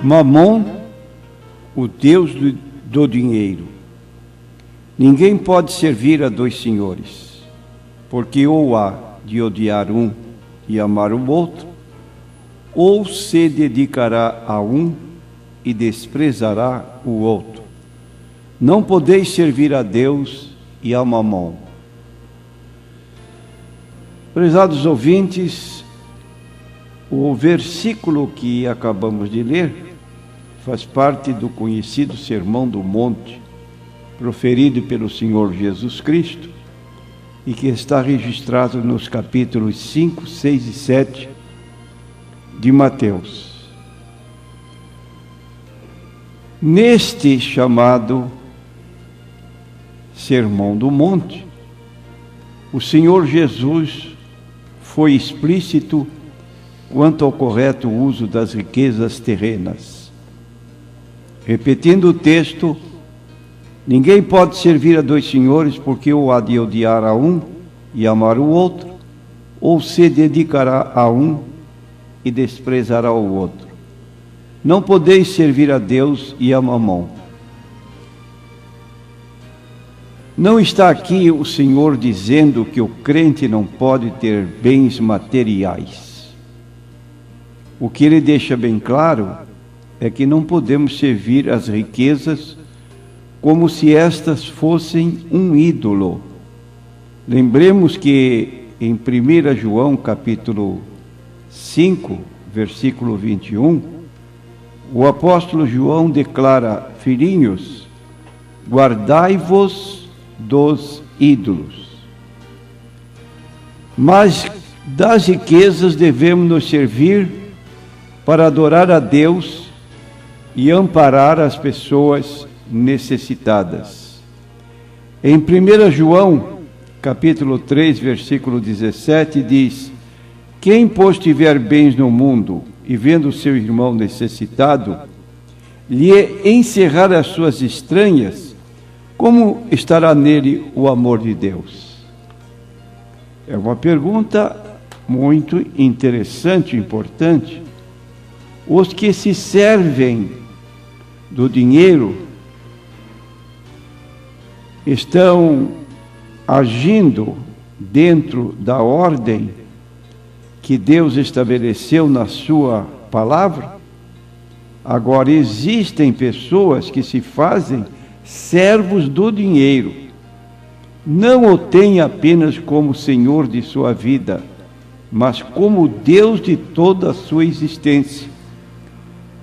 Mamon, o Deus do dinheiro. Ninguém pode servir a dois senhores, porque ou há de odiar um e amar o outro, ou se dedicará a um e desprezará o outro. Não podeis servir a Deus e a Mamon. Prezados ouvintes, o versículo que acabamos de ler faz parte do conhecido Sermão do Monte, proferido pelo Senhor Jesus Cristo, e que está registrado nos capítulos 5, 6 e 7 de Mateus. Neste chamado Sermão do Monte, o Senhor Jesus foi explícito quanto ao correto uso das riquezas terrenas. Repetindo o texto, ninguém pode servir a dois senhores, porque ou há de odiar a um e amar o outro, ou se dedicará a um e desprezará o outro. Não podeis servir a Deus e a Mamon. Não está aqui o Senhor dizendo que o crente não pode ter bens materiais. O que ele deixa bem claro é que não podemos servir as riquezas como se estas fossem um ídolo. Lembremos que em 1 João capítulo 5, versículo 21, o apóstolo João declara: filhinhos, guardai-vos dos ídolos. Mas das riquezas devemos nos servir para adorar a Deus e amparar as pessoas necessitadas. Em 1 João, capítulo 3, versículo 17, diz: quem, pois, tiver bens no mundo e vendo seu irmão necessitado, lhe encerrar as suas estranhas, como estará nele o amor de Deus? É uma pergunta muito interessante e importante. Os que se servem do dinheiro estão agindo dentro da ordem que Deus estabeleceu na sua palavra. Agora, existem pessoas que se fazem servos do dinheiro, não o têm apenas como Senhor de sua vida, mas como Deus de toda a sua existência.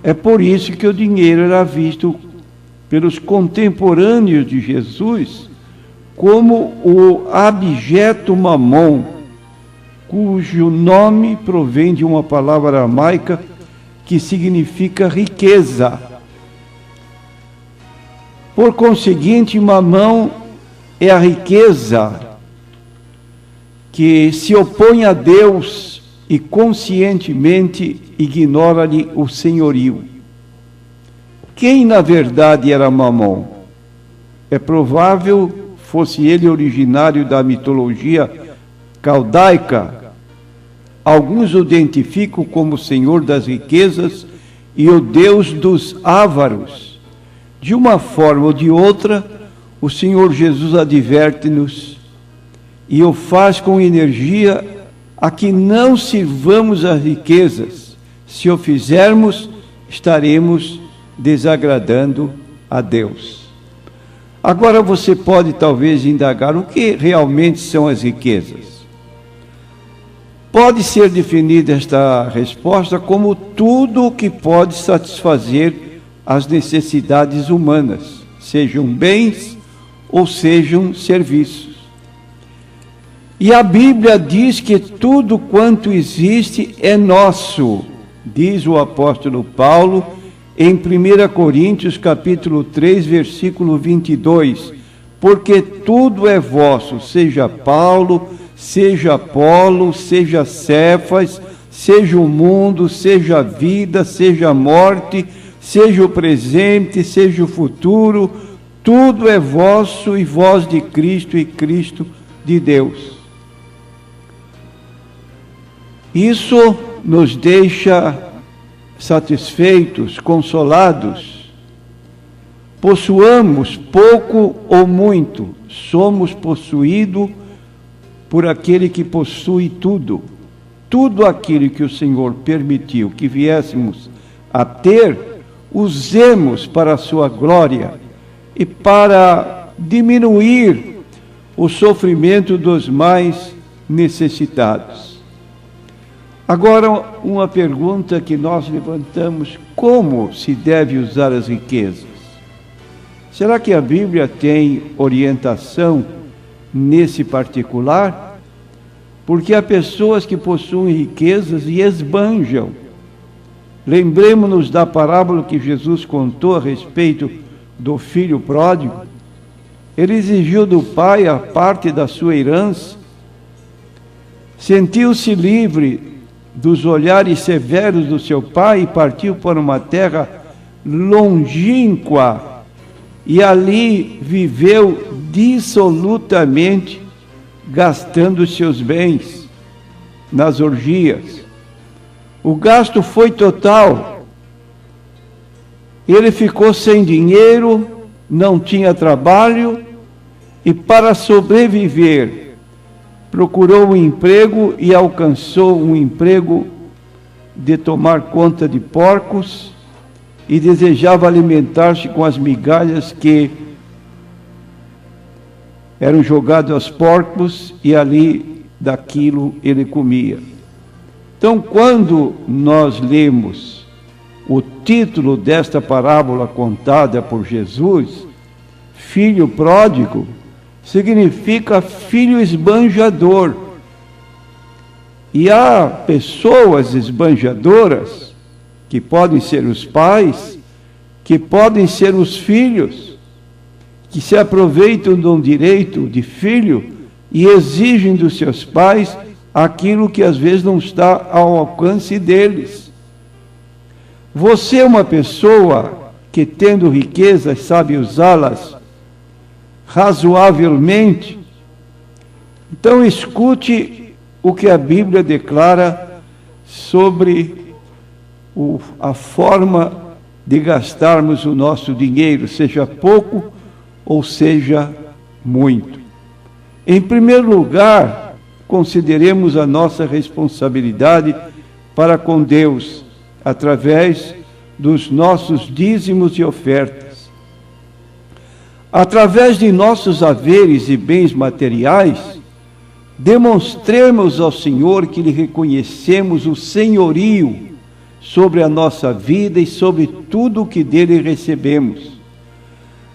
É por isso que o dinheiro era visto pelos contemporâneos de Jesus como o abjeto mamon, cujo nome provém de uma palavra aramaica que significa riqueza. Por conseguinte, mamão é a riqueza que se opõe a Deus e conscientemente ignora-lhe o senhorio. Quem na verdade era Mamon? É provável fosse ele originário da mitologia caldaica. Alguns o identificam como o senhor das riquezas e o deus dos ávaros. De uma forma ou de outra, o Senhor Jesus adverte-nos e o faz com energia a que não sirvamos as riquezas. Se o fizermos, estaremos desagradando a Deus. Agora você pode talvez indagar o que realmente são as riquezas. Pode ser definida esta resposta como tudo o que pode satisfazer as necessidades humanas, sejam bens ou sejam serviços. E a Bíblia diz que tudo quanto existe é nosso, diz o apóstolo Paulo em 1 Coríntios capítulo 3, versículo 22, porque tudo é vosso, seja Paulo, seja Apolo, seja Cefas, seja o mundo, seja a vida, seja a morte, seja o presente, seja o futuro, tudo é vosso e vós de Cristo e Cristo de Deus. Isso nos deixa satisfeitos, consolados. Possuamos pouco ou muito, somos possuídos por aquele que possui tudo. Tudo aquilo que o Senhor permitiu que viéssemos a ter, usemos para a sua glória e para diminuir o sofrimento dos mais necessitados. Agora, uma pergunta que nós levantamos: como se deve usar as riquezas? Será que a Bíblia tem orientação nesse particular? Porque há pessoas que possuem riquezas e esbanjam. Lembremos-nos da parábola que Jesus contou a respeito do filho pródigo. Ele exigiu do pai a parte da sua herança, sentiu-se livre dos olhares severos do seu pai e partiu para uma terra longínqua e ali viveu dissolutamente, gastando seus bens nas orgias. O gasto foi total. Ele ficou sem dinheiro, não tinha trabalho e, para sobreviver, procurou um emprego e alcançou um emprego de tomar conta de porcos e desejava alimentar-se com as migalhas que eram jogadas aos porcos e ali daquilo ele comia. Então, quando nós lemos o título desta parábola contada por Jesus, filho pródigo, significa filho esbanjador. E há pessoas esbanjadoras, que podem ser os pais, que podem ser os filhos, que se aproveitam de um direito de filho e exigem dos seus pais aquilo que às vezes não está ao alcance deles. Você é uma pessoa que, tendo riquezas, sabe usá-las razoavelmente? Então escute o que a Bíblia declara sobre a forma de gastarmos o nosso dinheiro, seja pouco ou seja muito. Em primeiro lugar, consideremos a nossa responsabilidade para com Deus, através dos nossos dízimos e ofertas. Através de nossos haveres e bens materiais, demonstremos ao Senhor que lhe reconhecemos o senhorio sobre a nossa vida e sobre tudo o que dele recebemos.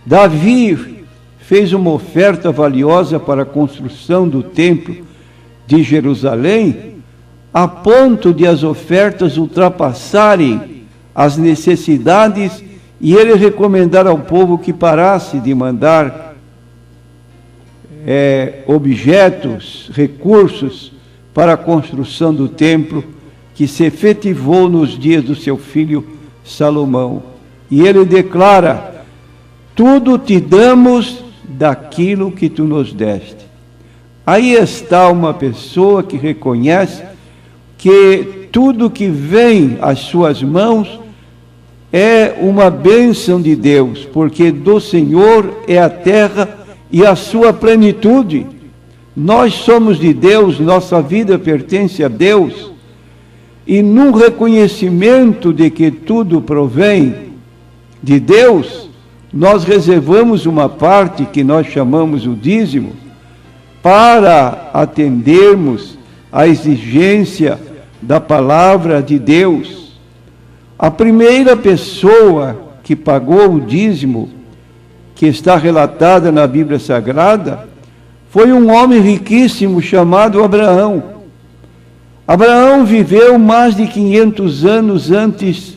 Davi fez uma oferta valiosa para a construção do templo de Jerusalém, a ponto de as ofertas ultrapassarem as necessidades e ele recomendar ao povo que parasse de mandar objetos, recursos para a construção do templo, que se efetivou nos dias do seu filho Salomão. E ele declara: tudo te damos daquilo que tu nos deste. Aí está uma pessoa que reconhece que tudo que vem às suas mãos é uma bênção de Deus, porque do Senhor é a terra e a sua plenitude. Nós somos de Deus, nossa vida pertence a Deus, e num reconhecimento de que tudo provém de Deus, nós reservamos uma parte que nós chamamos o dízimo, para atendermos à exigência da palavra de Deus. A primeira pessoa que pagou o dízimo, que está relatada na Bíblia Sagrada, foi um homem riquíssimo chamado Abraão. Abraão viveu mais de 500 anos antes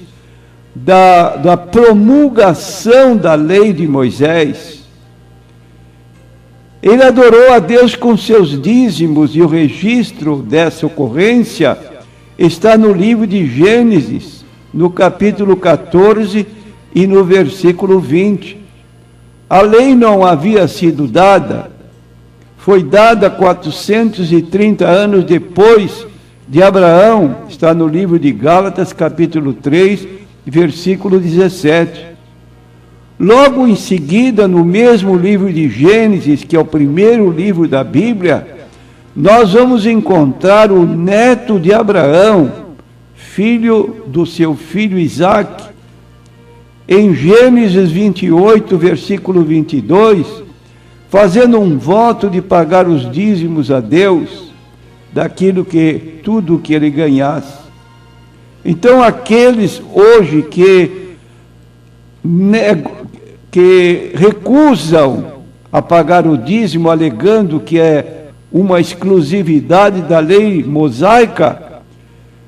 da promulgação da lei de Moisés. Ele adorou a Deus com seus dízimos, e o registro dessa ocorrência está no livro de Gênesis, no capítulo 14 e no versículo 20. A lei não havia sido dada, foi dada 430 anos depois de Abraão está no livro de Gálatas, capítulo 3, versículo 17. Logo em seguida, no mesmo livro de Gênesis, que é o primeiro livro da Bíblia, nós vamos encontrar o neto de Abraão, filho do seu filho Isaque. Em Gênesis 28, versículo 22, fazendo um voto de pagar os dízimos a Deus, tudo que ele ganhasse. Então, aqueles hoje que recusam a pagar o dízimo, alegando que é uma exclusividade da lei mosaica,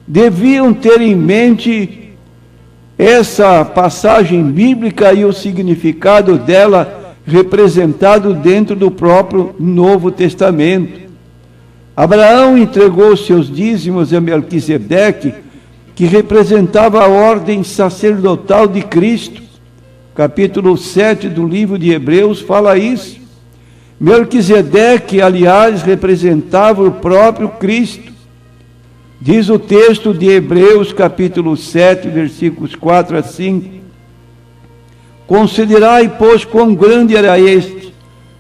deviam ter em mente essa passagem bíblica e o significado dela representado dentro do próprio Novo Testamento. Abraão entregou seus dízimos a Melquisedeque, que representava a ordem sacerdotal de Cristo. Capítulo 7 do livro de Hebreus fala isso. Melquisedeque, aliás, representava o próprio Cristo. Diz o texto de Hebreus, capítulo 7, versículos 4 a 5. Considerai, pois, quão grande era este,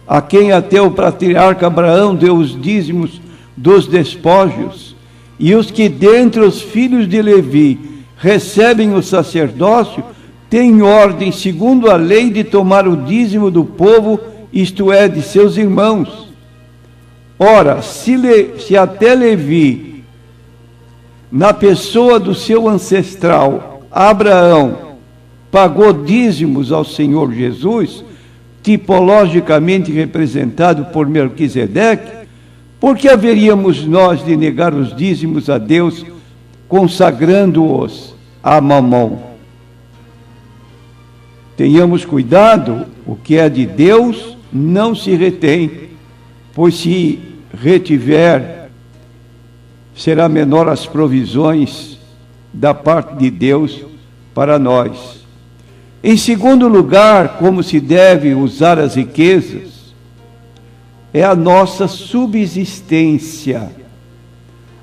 a quem até o patriarca Abraão deu os dízimos dos despojos, e os que dentre os filhos de Levi recebem o sacerdócio, têm ordem, segundo a lei, de tomar o dízimo do povo, isto é, de seus irmãos. Ora, se até Levi, na pessoa do seu ancestral, Abraão, pagou dízimos ao Senhor Jesus, tipologicamente representado por Melquisedeque, por que haveríamos nós de negar os dízimos a Deus, consagrando-os a Mamon? Tenhamos cuidado, o que é de Deus não se retém, pois se retiver, será menor as provisões da parte de Deus para nós. Em segundo lugar, como se deve usar as riquezas, é a nossa subsistência.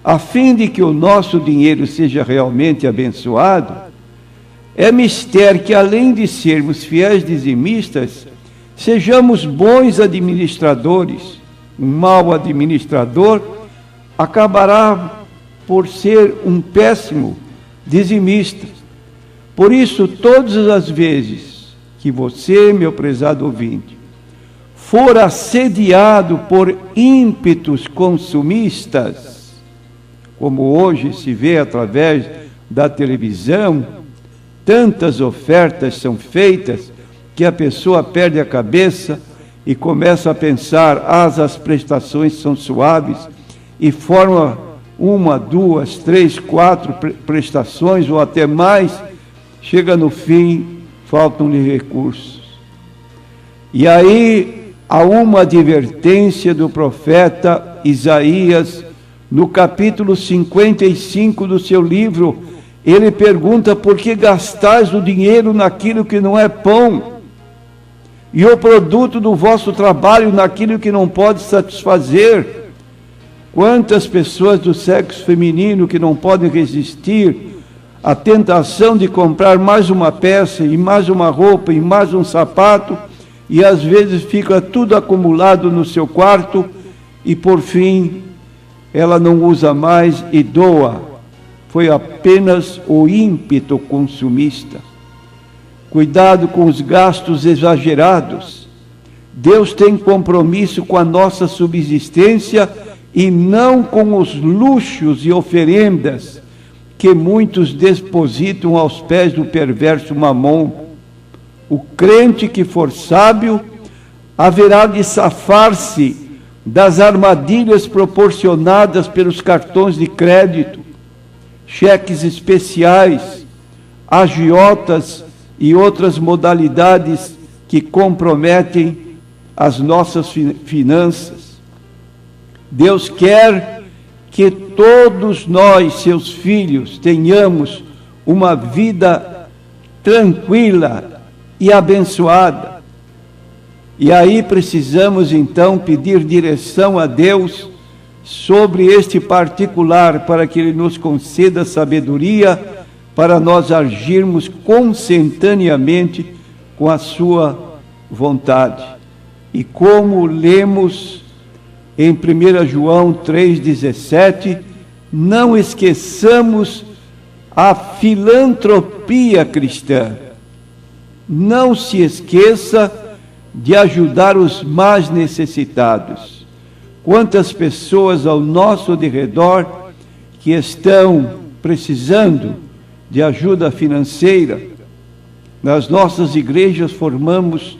A fim de que o nosso dinheiro seja realmente abençoado, é mister que, além de sermos fiéis dizimistas, sejamos bons administradores. Um mau administrador acabará por ser um péssimo dizimista. Por isso, todas as vezes que você, meu prezado ouvinte, for assediado por ímpetos consumistas, como hoje se vê através da televisão, tantas ofertas são feitas que a pessoa perde a cabeça e começa a pensar, as prestações são suaves, e forma 1, 2, 3, 4 prestações ou até mais, chega no fim, faltam-lhe recursos. E aí há uma advertência do profeta Isaías, no capítulo 55 do seu livro. Ele pergunta: por que gastais o dinheiro naquilo que não é pão, e o produto do vosso trabalho naquilo que não pode satisfazer? Quantas pessoas do sexo feminino que não podem resistir à tentação de comprar mais uma peça, e mais uma roupa, e mais um sapato, e às vezes fica tudo acumulado no seu quarto, e por fim ela não usa mais e doa. Foi apenas o ímpeto consumista. Cuidado com os gastos exagerados. Deus tem compromisso com a nossa subsistência e não com os luxos e oferendas que muitos depositam aos pés do perverso Mamon. O crente que for sábio haverá de safar-se das armadilhas proporcionadas pelos cartões de crédito, cheques especiais, agiotas e outras modalidades que comprometem as nossas finanças. Deus quer que todos nós, seus filhos, tenhamos uma vida tranquila e abençoada. E aí precisamos então pedir direção a Deus, sobre este particular, para que Ele nos conceda sabedoria para nós agirmos consentaneamente com a sua vontade. E como lemos em 1 João 3,17, não esqueçamos a filantropia cristã. Não se esqueça de ajudar os mais necessitados. Quantas pessoas ao nosso derredor que estão precisando de ajuda financeira. Nas nossas igrejas formamos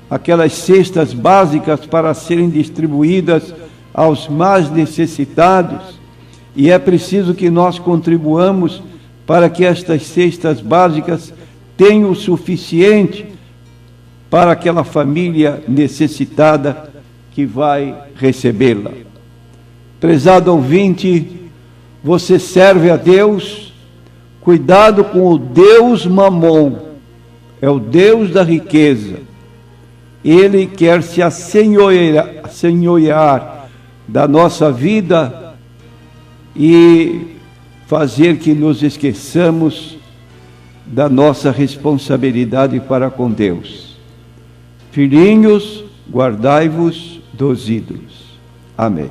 aquelas cestas básicas para serem distribuídas aos mais necessitados, e é preciso que nós contribuamos para que estas cestas básicas tenham o suficiente para aquela família necessitada que vai recebê-la. Prezado ouvinte, você serve a Deus, cuidado com o Deus Mamon, é o Deus da riqueza. Ele quer se assenhorear da nossa vida e fazer que nos esqueçamos da nossa responsabilidade para com Deus. Filhinhos, guardai-vos dos ídolos. Amém.